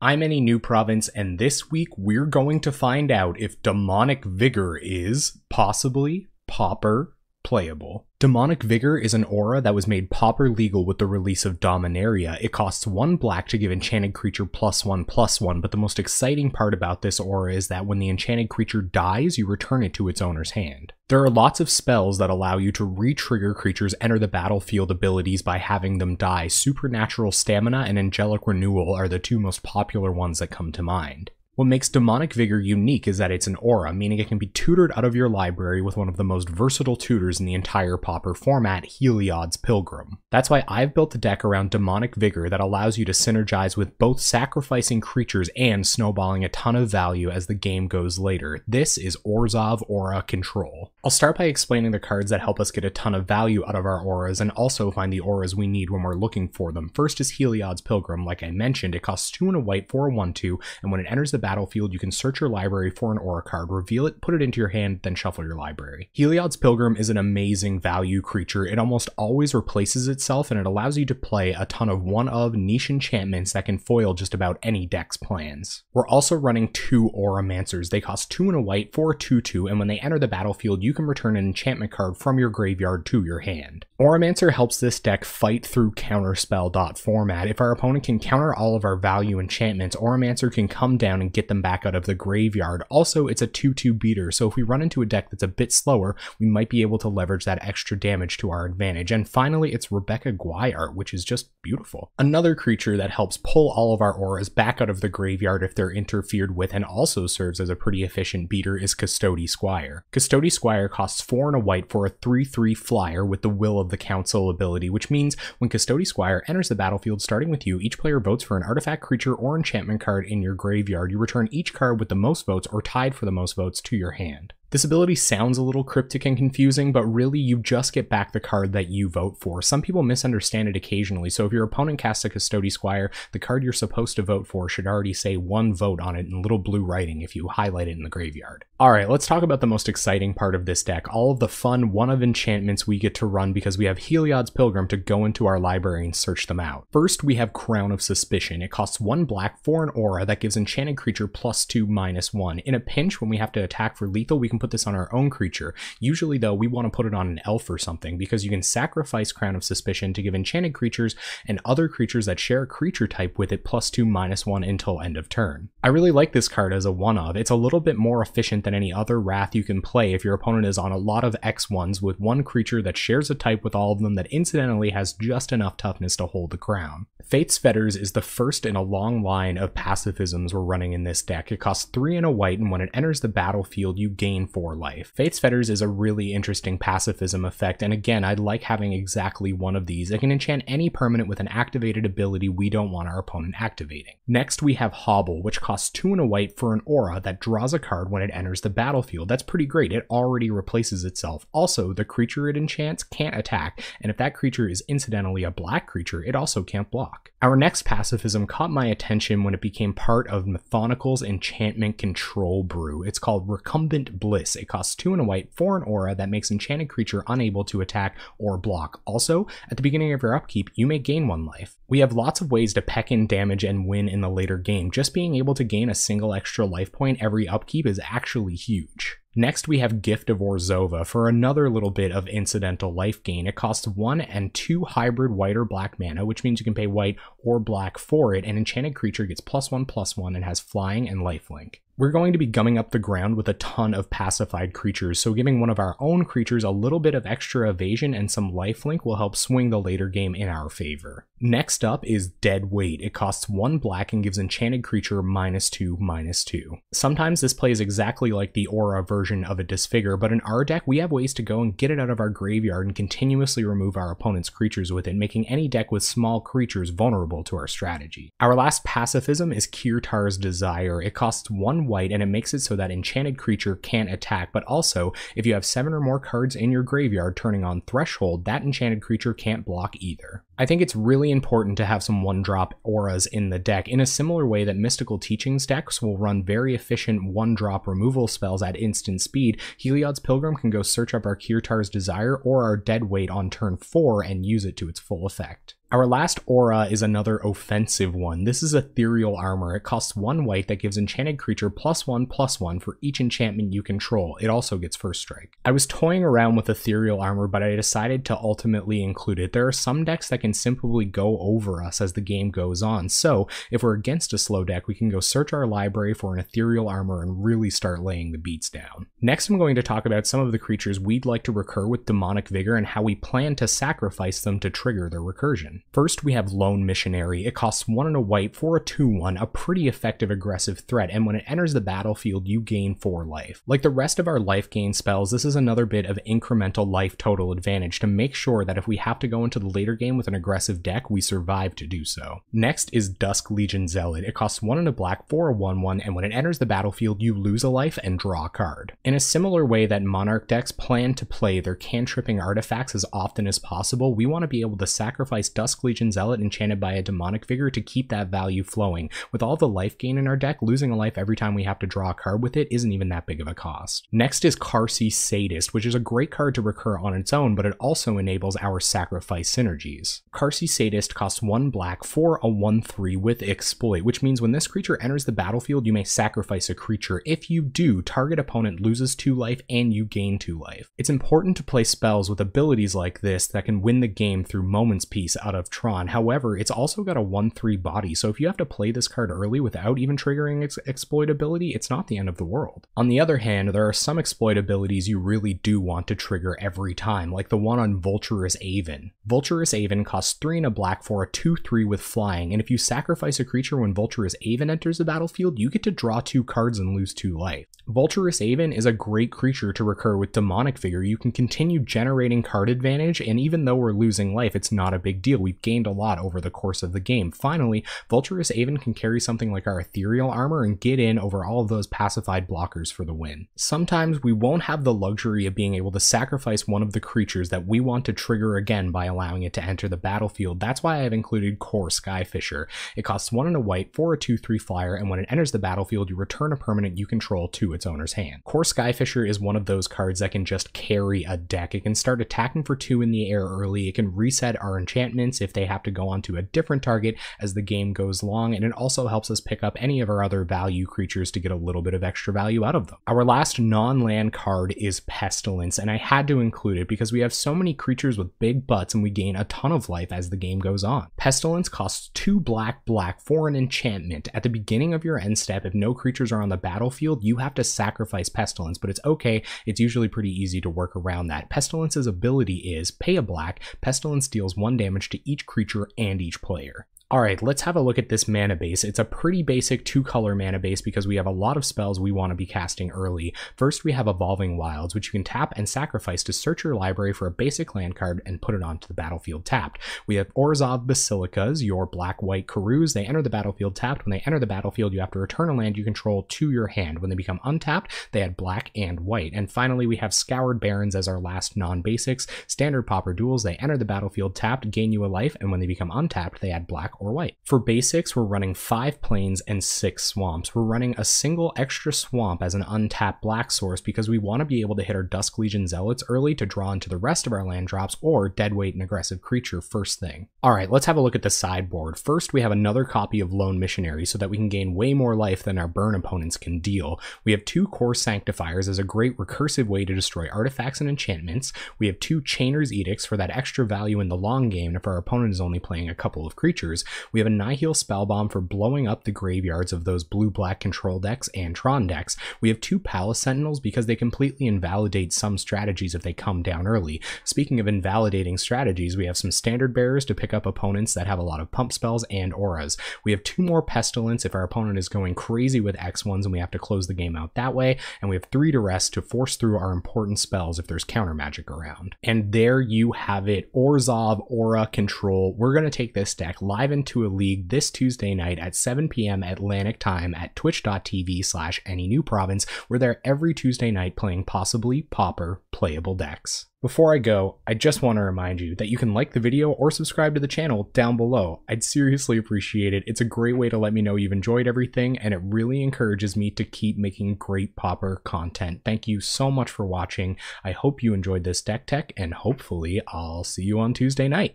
I'm Any New Province, and this week we're going to find out if Demonic Vigor is possibly pauper playable. Demonic Vigor is an aura that was made pauper legal with the release of Dominaria. It costs 1 black to give enchanted creature +1/+1, but the most exciting part about this aura is that when the enchanted creature dies, you return it to its owner's hand. There are lots of spells that allow you to re-trigger creatures' enter the battlefield abilities by having them die. Supernatural Stamina and Angelic Renewal are the two most popular ones that come to mind. What makes Demonic Vigor unique is that it's an aura, meaning it can be tutored out of your library with one of the most versatile tutors in the entire pauper format, Heliod's Pilgrim. That's why I've built a deck around Demonic Vigor that allows you to synergize with both sacrificing creatures and snowballing a ton of value as the game goes later. This is Orzhov Aura Control. I'll start by explaining the cards that help us get a ton of value out of our auras and also find the auras we need when we're looking for them. First is Heliod's Pilgrim. Like I mentioned, it costs 2 and a white for a 1/2, and when it enters the battlefield, you can search your library for an aura card, reveal it, put it into your hand, then shuffle your library. Heliod's Pilgrim is an amazing value creature. It almost always replaces itself, and it allows you to play a ton of one-of niche enchantments that can foil just about any deck's plans. We're also running 2 Auramancers. They cost 2 and a white for a 2/2, and when they enter the battlefield, you can return an enchantment card from your graveyard to your hand. Auramancer helps this deck fight through counterspell format. If our opponent can counter all of our value enchantments, Auramancer can come down and get them back out of the graveyard. Also, it's a 2/2 beater, so if we run into a deck that's a bit slower, we might be able to leverage that extra damage to our advantage. And finally, it's Rebecca Guayart, which is just beautiful. Another creature that helps pull all of our auras back out of the graveyard if they're interfered with and also serves as a pretty efficient beater is Custody Squire. Custody Squire costs 4 and a white for a 3/3 flyer with the Will of the Council ability, which means when Custody Squire enters the battlefield starting with you, each player votes for an artifact, creature, or enchantment card in your graveyard. You return each card with the most votes or tied for the most votes to your hand. This ability sounds a little cryptic and confusing, but really you just get back the card that you vote for. Some people misunderstand it occasionally, so if your opponent casts a Custody Squire, the card you're supposed to vote for should already say 1 vote on it in little blue writing if you highlight it in the graveyard. Alright, let's talk about the most exciting part of this deck, all of the fun one-of enchantments we get to run because we have Heliod's Pilgrim to go into our library and search them out. First, we have Crown of Suspicion. It costs 1 black for an aura that gives enchanted creature +2/-1. In a pinch, when we have to attack for lethal, we can put this on our own creature. Usually though, we want to put it on an elf or something because you can sacrifice Crown of Suspicion to give enchanted creatures and other creatures that share a creature type with it +2/-1 until end of turn. I really like this card as a one-of. It's a little bit more efficient than any other Wrath you can play if your opponent is on a lot of X1s with one creature that shares a type with all of them that incidentally has just enough toughness to hold the crown. Fate's Fetters is the first in a long line of pacifisms we're running in this deck. It costs 3 and a white, and when it enters the battlefield, you gain 4 life. Fate's Fetters is a really interesting pacifism effect, and again, I'd like having exactly one of these. It can enchant any permanent with an activated ability we don't want our opponent activating. Next, we have Hobble, which costs 2 and a white for an aura that draws a card when it enters the battlefield. That's pretty great. It already replaces itself. Also, the creature it enchants can't attack, and if that creature is incidentally a black creature, it also can't block. Our next pacifism caught my attention when it became part of Methonical's enchantment control brew. It's called Recumbent Bliss. It costs 2 and a white for an aura that makes enchanted creature unable to attack or block. Also, at the beginning of your upkeep, you may gain 1 life. We have lots of ways to peck in damage and win in the later game. Just being able to gain a single extra life point every upkeep is actually huge. Next, we have Gift of Orzhova for another little bit of incidental life gain. It costs 1 and 2 hybrid white or black mana, which means you can pay white or black for it, and enchanted creature gets +1/+1 and has flying and lifelink. We're going to be gumming up the ground with a ton of pacified creatures, so giving one of our own creatures a little bit of extra evasion and some lifelink will help swing the later game in our favor. Next up is Dead Weight. It costs 1 black and gives enchanted creature -2/-2. Sometimes this plays exactly like the aura version of a Disfigure, but in our deck we have ways to go and get it out of our graveyard and continuously remove our opponent's creatures with it, making any deck with small creatures vulnerable to our strategy. Our last pacifism is Kirtar's Desire. It costs 1 white and it makes it so that enchanted creature can't attack, but also if you have 7 or more cards in your graveyard turning on Threshold, that enchanted creature can't block either. I think it's really important to have some 1-drop auras in the deck in a similar way that Mystical Teachings decks will run very efficient 1-drop removal spells at instant speed. Heliod's Pilgrim can go search up our Kirtar's Desire or our Dead Weight on turn 4 and use it to its full effect. Our last aura is another offensive one. This is Ethereal Armor. It costs 1 white that gives enchanted creature +1/+1 for each enchantment you control. It also gets first strike. I was toying around with Ethereal Armor, but I decided to ultimately include it. There are some decks that can simply go over us as the game goes on, so if we're against a slow deck, we can go search our library for an Ethereal Armor and really start laying the beats down. Next, I'm going to talk about some of the creatures we'd like to recur with Demonic Vigor and how we plan to sacrifice them to trigger their recursion. First, we have Lone Missionary. It costs 1 and a white for a 2/1, a pretty effective aggressive threat, and when it enters the battlefield, you gain 4 life. Like the rest of our life gain spells, this is another bit of incremental life total advantage to make sure that if we have to go into the later game with an aggressive deck, we survive to do so. Next is Dusk Legion Zealot. It costs 1 and a black for a 1/1, and when it enters the battlefield, you lose a life and draw a card. In a similar way that Monarch decks plan to play their cantripping artifacts as often as possible, we want to be able to sacrifice Dusk Legion Zealot enchanted by a Demonic Vigor to keep that value flowing. With all the life gain in our deck, losing a life every time we have to draw a card with it isn't even that big of a cost. Next is Karsi Sadist, which is a great card to recur on its own, but it also enables our sacrifice synergies. Karsi Sadist costs 1 black for a 1/3 with Exploit, which means when this creature enters the battlefield, you may sacrifice a creature. If you do, target opponent loses 2 life and you gain 2 life. It's important to play spells with abilities like this that can win the game through Moment's Peace out of Tron. However, it's also got a 1/3 body, so if you have to play this card early without even triggering its exploit ability, it's not the end of the world. On the other hand, there are some exploit abilities you really do want to trigger every time, like the one on Vulturous Aven. Vulturous Aven costs 3 and a black for a 2/3 with flying, and if you sacrifice a creature when Vulturous Aven enters the battlefield, you get to draw 2 cards and lose 2 life. Vulturous Aven is a great creature to recur with Demonic Vigor. You can continue generating card advantage, and even though we're losing life, it's not a big deal. We've gained a lot over the course of the game. Finally, Vulturous Aven can carry something like our Ethereal Armor and get in over all of those pacified blockers for the win. Sometimes we won't have the luxury of being able to sacrifice one of the creatures that we want to trigger again by allowing it to enter the battlefield. That's why I've included Core Skyfisher. It costs 1 and a white for a 2/3 flyer, and when it enters the battlefield, you return a permanent you control to its owner's hand. Core Skyfisher is one of those cards that can just carry a deck. It can start attacking for 2 in the air early, it can reset our enchantments if they have to go onto a different target as the game goes along, and it also helps us pick up any of our other value creatures to get a little bit of extra value out of them. Our last non-land card is Pestilence, and I had to include it because we have so many creatures with big butts and we gain a ton of life as the game goes on. Pestilence costs 2 black for an enchantment. At the beginning of your end step, if no creatures are on the battlefield, you have to sacrifice Pestilence, but it's okay, it's usually pretty easy to work around that. Pestilence's ability is pay a black, Pestilence deals 1 damage to each creature and each player. Alright, let's have a look at this mana base. It's a pretty basic 2-color mana base because we have a lot of spells we want to be casting early. First, we have Evolving Wilds, which you can tap and sacrifice to search your library for a basic land card and put it onto the battlefield tapped. We have Orzhov Basilicas, your black-white Karus. They enter the battlefield tapped. When they enter the battlefield, you have to return a land you control to your hand. When they become untapped, they add black and white. And finally, we have Scoured Barrens as our last non-basics. Standard Pauper Duels, they enter the battlefield tapped, gain you a life, and when they become untapped, they add black or white. For basics, we're running 5 plains and 6 swamps. We're running a single extra swamp as an untapped black source because we want to be able to hit our Dusk Legion Zealots early to draw into the rest of our land drops or deadweight and aggressive creature first thing. Alright, let's have a look at the sideboard. First, we have another copy of Lone Missionary so that we can gain way more life than our burn opponents can deal. We have 2 Core Sanctifiers as a great recursive way to destroy artifacts and enchantments. We have 2 Chainer's Edicts for that extra value in the long game if our opponent is only playing a couple of creatures. We have a Nihil Spellbomb for blowing up the graveyards of those blue-black control decks and Tron decks. We have 2 Palace Sentinels because they completely invalidate some strategies if they come down early. Speaking of invalidating strategies, we have some Standard Bearers to pick up opponents that have a lot of pump spells and auras. We have 2 more Pestilence if our opponent is going crazy with X1s and we have to close the game out that way, and we have 3 Duress to force through our important spells if there's counter magic around. And there you have it, Orzhov Aura Control. We're going to take this deck live into a league this Tuesday night at 7 p.m. Atlantic time at twitch.tv/AnyNewProvince. We're there every Tuesday night playing Possibly Pauper Playable decks. Before I go, I just want to remind you that you can like the video or subscribe to the channel down below. I'd seriously appreciate it. It's a great way to let me know you've enjoyed everything, and it really encourages me to keep making great Pauper content. Thank you so much for watching. I hope you enjoyed this deck tech, and hopefully I'll see you on Tuesday night.